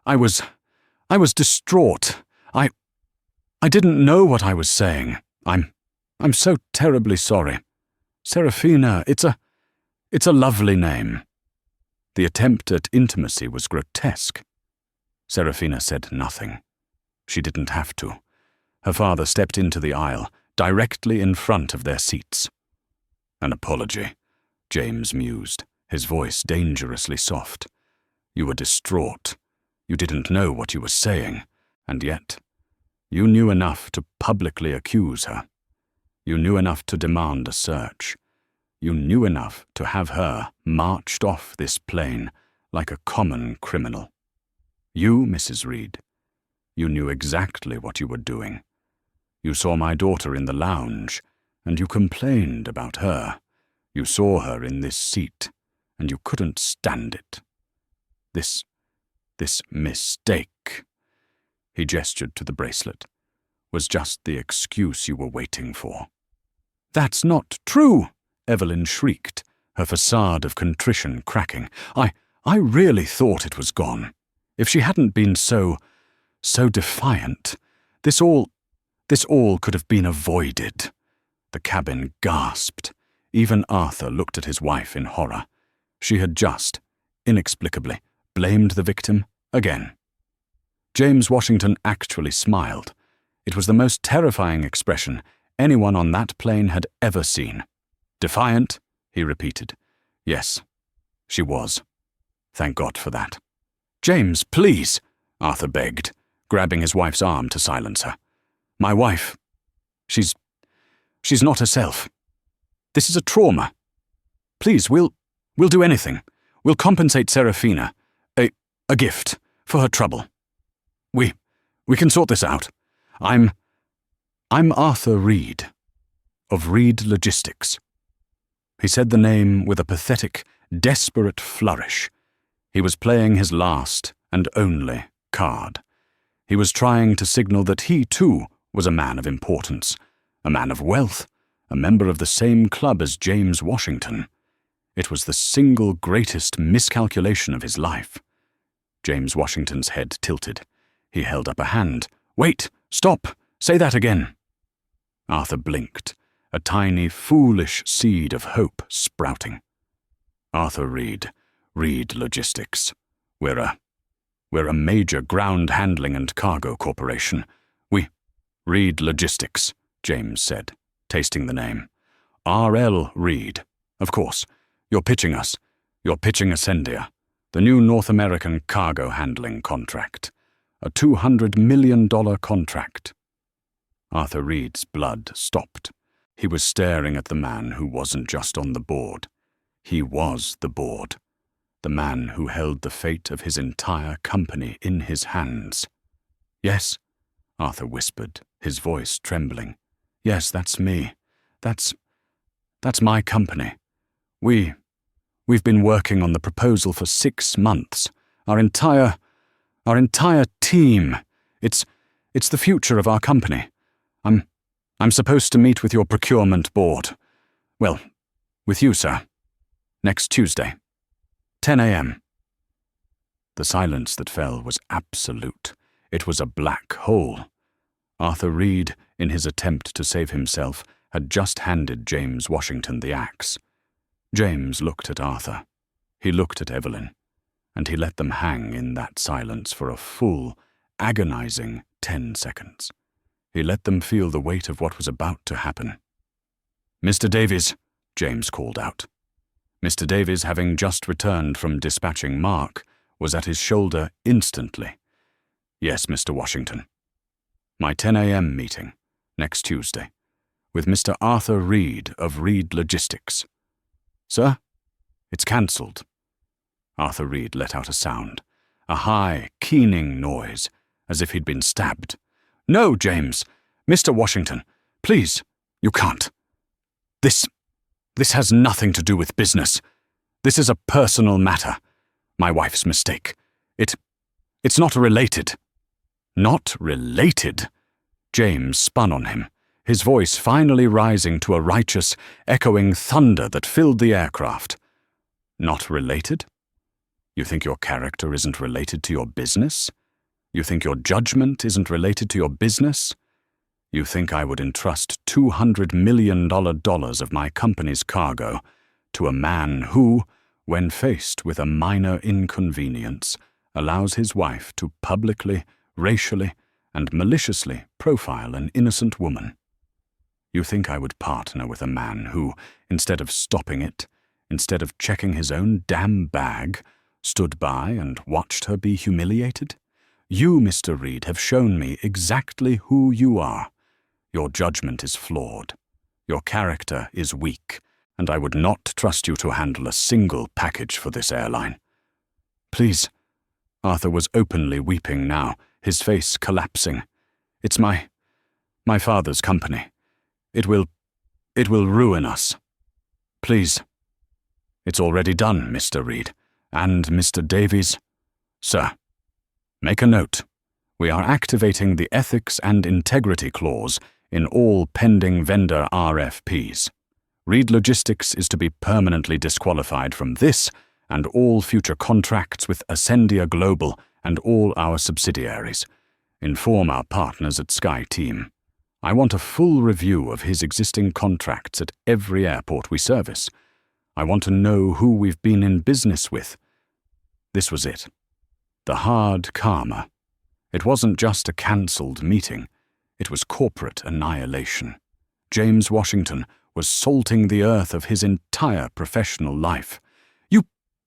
I was distraught. I didn't know what I was saying. I'm so terribly sorry. Seraphina, it's a lovely name. The attempt at intimacy was grotesque. Seraphina said nothing. She didn't have to. Her father stepped into the aisle, directly in front of their seats. An apology, James mused, his voice dangerously soft. You were distraught. You didn't know what you were saying, and yet you knew enough to publicly accuse her. You knew enough to demand a search. You knew enough to have her marched off this plane like a common criminal. You, Mrs. Reed, you knew exactly what you were doing. You saw my daughter in the lounge, and you complained about her. You saw her in this seat, and you couldn't stand it. This mistake, he gestured to the bracelet, was just the excuse you were waiting for. That's not true, Evelyn shrieked, her facade of contrition cracking. I really thought it was gone. If she hadn't been so defiant, this all could have been avoided. The cabin gasped. Even Arthur looked at his wife in horror. She had just, inexplicably, blamed the victim again. James Washington actually smiled. It was the most terrifying expression anyone on that plane had ever seen. Defiant, he repeated. Yes, she was. Thank God for that. James, please, Arthur begged, grabbing his wife's arm to silence her. My wife, she's not herself. This is a trauma. Please, we'll do anything. We'll compensate Seraphina. A gift for her trouble. We can sort this out. I'm Arthur Reed, of Reed Logistics. He said the name with a pathetic, desperate flourish. He was playing his last and only card. He was trying to signal that he, too, was a man of importance, a man of wealth, a member of the same club as James Washington. It was the single greatest miscalculation of his life. James Washington's head tilted. He held up a hand. Wait! Stop! Say that again! Arthur blinked, a tiny, foolish seed of hope sprouting. Arthur Reed, Reed Logistics. We're a major ground handling and cargo corporation. Reed Logistics, James said, tasting the name. R.L. Reed. Of course. You're pitching us. You're pitching Ascendia, the new North American cargo handling contract. A $200 million contract. Arthur Reed's blood stopped. He was staring at the man who wasn't just on the board. He was the board. The man who held the fate of his entire company in his hands. Yes, Arthur whispered, his voice trembling. Yes, that's me. That's my company. We've been working on the proposal for 6 months. Our entire team. It's the future of our company. I'm supposed to meet with your procurement board. Well, with you, sir. Next Tuesday. 10 a.m. The silence that fell was absolute. It was a black hole. Arthur Reed, in his attempt to save himself, had just handed James Washington the axe. James looked at Arthur. He looked at Evelyn, and he let them hang in that silence for a full, agonizing 10 seconds. He let them feel the weight of what was about to happen. "Mr. Davies," James called out. Mr. Davies, having just returned from dispatching Mark, was at his shoulder instantly. "Yes, Mr. Washington. My 10 a.m. meeting, next Tuesday, with Mr. Arthur Reed of Reed Logistics. Sir, it's cancelled." Arthur Reed let out a sound, a high, keening noise, as if he'd been stabbed. "No, James. Mr. Washington, please, you can't. This has nothing to do with business. This is a personal matter. My wife's mistake. It's not related." "Not related?" James spun on him, his voice finally rising to a righteous, echoing thunder that filled the aircraft. "Not related? You think your character isn't related to your business? You think your judgment isn't related to your business? You think I would entrust $200 million of my company's cargo to a man who, when faced with a minor inconvenience, allows his wife to publicly, racially, and maliciously profile an innocent woman? You think I would partner with a man who, instead of stopping it, instead of checking his own damn bag, stood by and watched her be humiliated? You, Mr. Reed, have shown me exactly who you are. Your judgment is flawed. Your character is weak, and I would not trust you to handle a single package for this airline. Please." Arthur was openly weeping now, his face collapsing. "It's my father's company. It will ruin us. Please." "It's already done, Mr. Reed. And Mr. Davies." "Sir, make a note. We are activating the Ethics and Integrity Clause in all pending vendor RFPs. Reed Logistics is to be permanently disqualified from this and all future contracts with Ascendia Global and all our subsidiaries. Inform our partners at SkyTeam. I want a full review of his existing contracts at every airport we service. I want to know who we've been in business with." This was it. The hard karma. It wasn't just a cancelled meeting. It was corporate annihilation. James Washington was salting the earth of his entire professional life.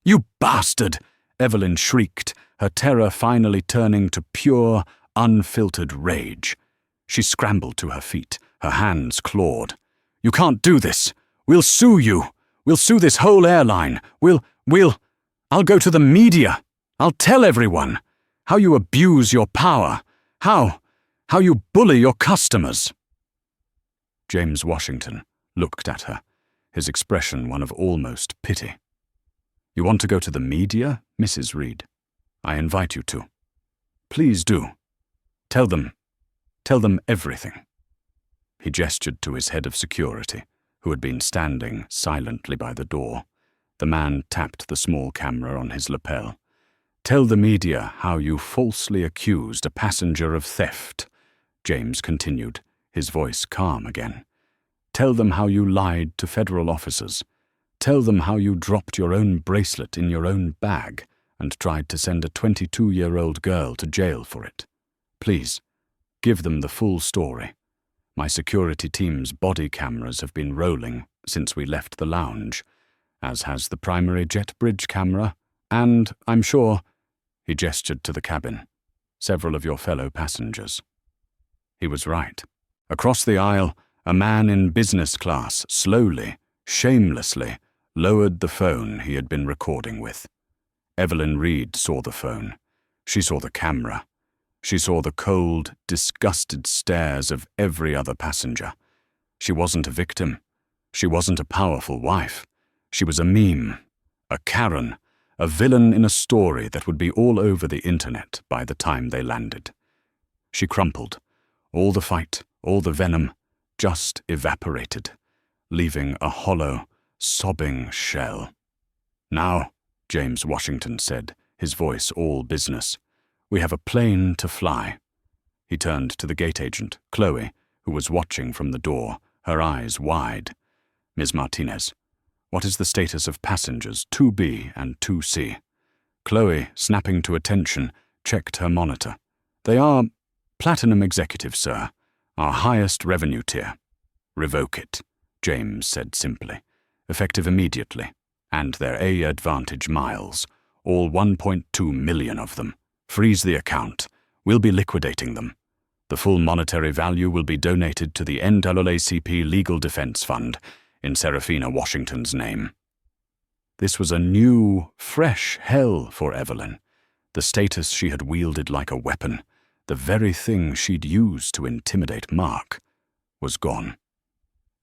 You bastard!" Evelyn shrieked, her terror finally turning to pure, unfiltered rage. She scrambled to her feet, her hands clawed. "You can't do this! We'll sue you! We'll sue this whole airline! I'll go to the media! I'll tell everyone! How you abuse your power! How you bully your customers!" James Washington looked at her, his expression one of almost pity. "You want to go to the media, Mrs. Reed? I invite you to. Please do. Tell them everything." He gestured to his head of security, who had been standing silently by the door. The man tapped the small camera on his lapel. "Tell the media how you falsely accused a passenger of theft," James continued, his voice calm again. "Tell them how you lied to federal officers. Tell them how you dropped your own bracelet in your own bag and tried to send a 22-year-old girl to jail for it. Please, give them the full story. My security team's body cameras have been rolling since we left the lounge, as has the primary jet bridge camera, and, I'm sure, he gestured to the cabin, several of your fellow passengers. He was right. Across the aisle, a man in business class slowly, shamelessly, lowered the phone he had been recording with. Evelyn Reed saw the phone. She saw the camera. She saw the cold, disgusted stares of every other passenger. She wasn't a victim. She wasn't a powerful wife. She was a meme, a Karen, a villain in a story that would be all over the internet by the time they landed. She crumpled. All the fight, all the venom, just evaporated, leaving a hollow, sobbing shell. Now, James Washington said, his voice all business, we have a plane to fly. He turned to the gate agent, Chloe, who was watching from the door, her eyes wide. Ms. Martinez, what is the status of passengers 2B and 2C? Chloe, snapping to attention, checked her monitor. They are Platinum Executives, sir, our highest revenue tier. Revoke it, James said simply, effective immediately, and their A Advantage miles, all 1.2 million of them. Freeze the account. We'll be liquidating them. The full monetary value will be donated to the NAACP Legal Defense Fund in Serafina Washington's name. This was a new, fresh hell for Evelyn. The status she had wielded like a weapon, the very thing she'd used to intimidate Mark, was gone.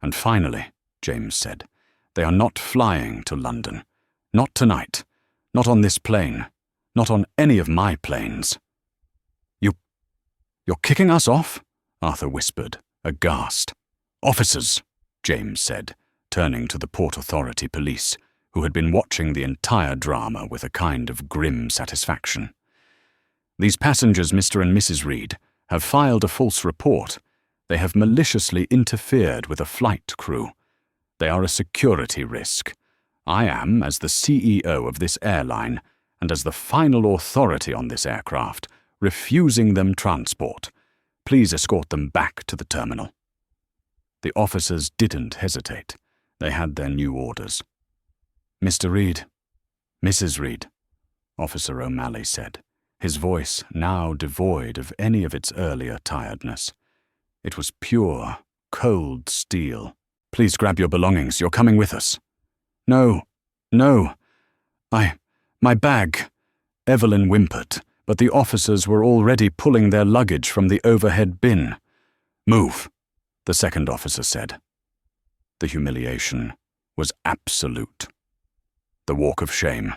And finally, James said, they are not flying to London. Not tonight. Not on this plane. Not on any of my planes. You're kicking us off? Arthur whispered, aghast. Officers, James said, turning to the Port Authority police, who had been watching the entire drama with a kind of grim satisfaction. These passengers, Mr. and Mrs. Reed, have filed a false report. They have maliciously interfered with a flight crew. They are a security risk. I am, as the CEO of this airline, and as the final authority on this aircraft, refusing them transport. Please escort them back to the terminal. The officers didn't hesitate. They had their new orders. Mr. Reed, Mrs. Reed, Officer O'Malley said, his voice now devoid of any of its earlier tiredness. It was pure, cold steel. Please grab your belongings. You're coming with us. No. My bag. Evelyn whimpered, but the officers were already pulling their luggage from the overhead bin. Move, the second officer said. The humiliation was absolute. The walk of shame.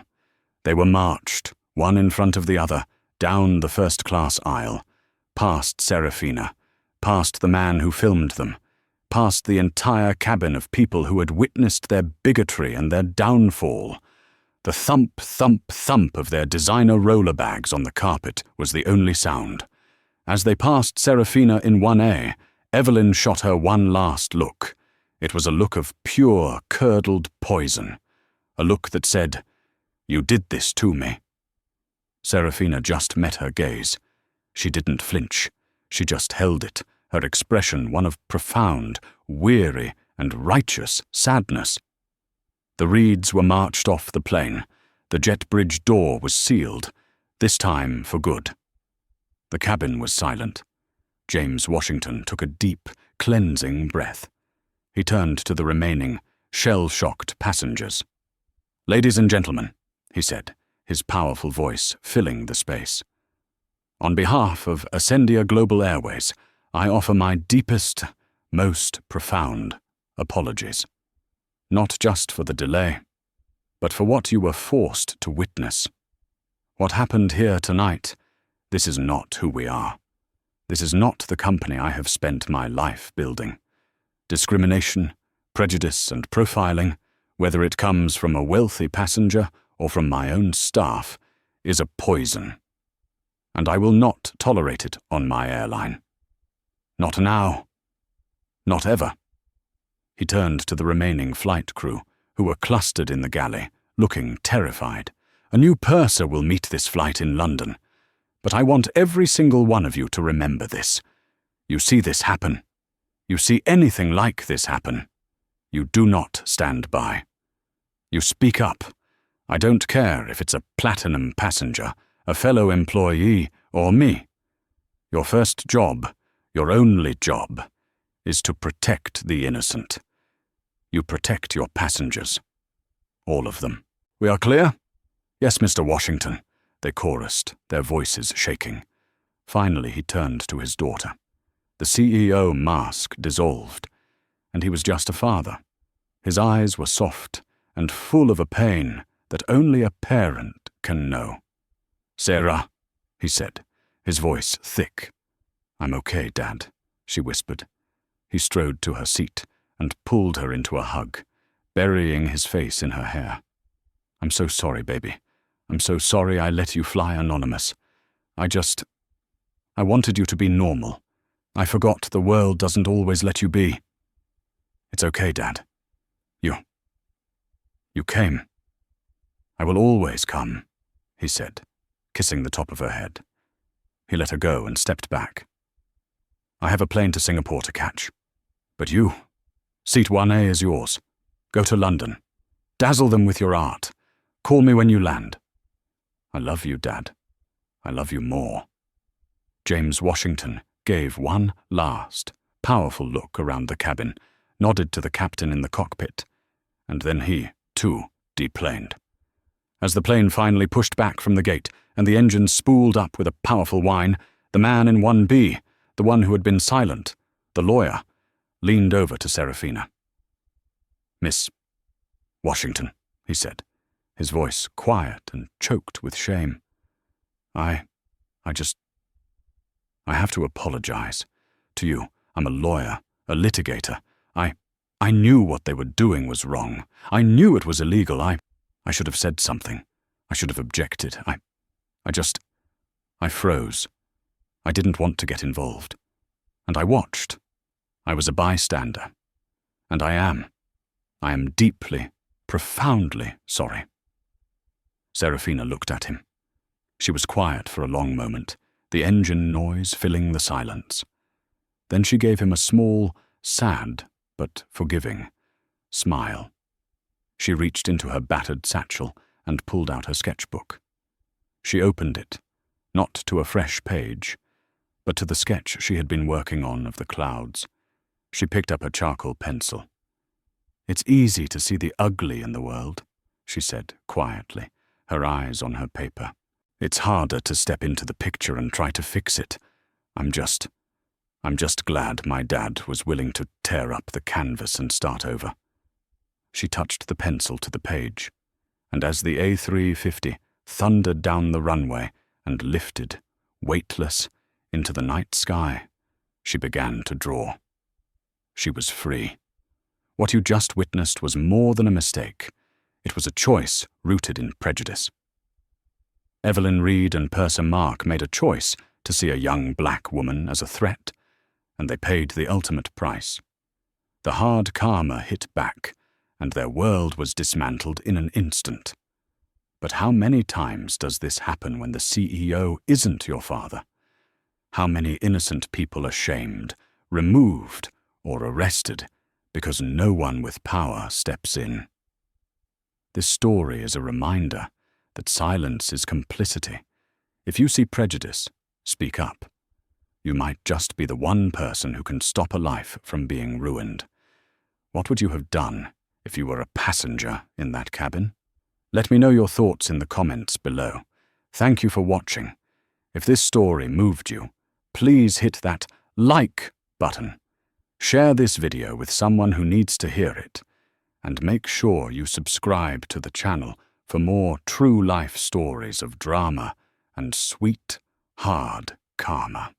They were marched, one in front of the other, down the first-class aisle, past Serafina, past the man who filmed them, past the entire cabin of people who had witnessed their bigotry and their downfall. The thump, thump, thump of their designer roller bags on the carpet was the only sound. As they passed Serafina in 1A, Evelyn shot her one last look. It was a look of pure, curdled poison. A look that said, "You did this to me." Serafina just met her gaze. She didn't flinch. She just held it, her expression one of profound, weary, and righteous sadness. The Reeds were marched off the plane. The jet bridge door was sealed, this time for good. The cabin was silent. James Washington took a deep, cleansing breath. He turned to the remaining, shell-shocked passengers. "Ladies and gentlemen," he said, his powerful voice filling the space. "On behalf of Ascendia Global Airways, I offer my deepest, most profound apologies. Not just for the delay, but for what you were forced to witness. What happened here tonight, this is not who we are. This is not the company I have spent my life building. Discrimination, prejudice, and profiling, whether it comes from a wealthy passenger or from my own staff, is a poison. And I will not tolerate it on my airline. Not now. Not ever." He turned to the remaining flight crew, who were clustered in the galley, looking terrified. "A new purser will meet this flight in London. But I want every single one of you to remember this. You see this happen. You see anything like this happen. You do not stand by. You speak up. I don't care if it's a platinum passenger, a fellow employee, or me. Your first job, your only job, is to protect the innocent. You protect your passengers. All of them. We are clear?" "Yes, Mr. Washington," they chorused, their voices shaking. Finally he turned to his daughter. The CEO mask dissolved, and he was just a father. His eyes were soft and full of a pain that only a parent can know. "Sarah," he said, his voice thick. "I'm okay, Dad," she whispered. He strode to her seat and pulled her into a hug, burying his face in her hair. "I'm so sorry, baby. I'm so sorry I let you fly anonymous. I wanted you to be normal. I forgot the world doesn't always let you be." "It's okay, Dad. You came. I will always come," he said, kissing the top of her head. He let her go and stepped back. "I have a plane to Singapore to catch. But you, seat 1A is yours. Go to London. Dazzle them with your art. Call me when you land." "I love you, Dad. I love you more." James Washington gave one last, powerful look around the cabin, nodded to the captain in the cockpit, and then he, too, deplaned. As the plane finally pushed back from the gate and the engine spooled up with a powerful whine, the man in 1B, the one who had been silent, the lawyer, leaned over to Serafina. "Miss Washington," he said, his voice quiet and choked with shame. I have to apologize. To you, I'm a lawyer, a litigator. I knew what they were doing was wrong. I knew it was illegal. I should have said something. I should have objected. I froze. I didn't want to get involved. And I watched. I was a bystander. And I am deeply, profoundly sorry." Serafina looked at him. She was quiet for a long moment, the engine noise filling the silence. Then she gave him a small, sad, but forgiving, smile. She reached into her battered satchel and pulled out her sketchbook. She opened it, not to a fresh page, but to the sketch she had been working on of the clouds. She picked up her charcoal pencil. "It's easy to see the ugly in the world," she said quietly, her eyes on her paper. "It's harder to step into the picture and try to fix it. I'm just glad my dad was willing to tear up the canvas and start over." She touched the pencil to the page, and as the A350 thundered down the runway and lifted, weightless, into the night sky, she began to draw. She was free. What you just witnessed was more than a mistake. It was a choice rooted in prejudice. Evelyn Reed and Purser Mark made a choice to see a young black woman as a threat, and they paid the ultimate price. The hard karma hit back, and their world was dismantled in an instant. But how many times does this happen when the CEO isn't your father? How many innocent people are shamed, removed, or arrested because no one with power steps in? This story is a reminder that silence is complicity. If you see prejudice, speak up. You might just be the one person who can stop a life from being ruined. What would you have done if you were a passenger in that cabin? Let me know your thoughts in the comments below. Thank you for watching. If this story moved you, please hit that like button. Share this video with someone who needs to hear it. And make sure you subscribe to the channel for more true life stories of drama and sweet, hard karma.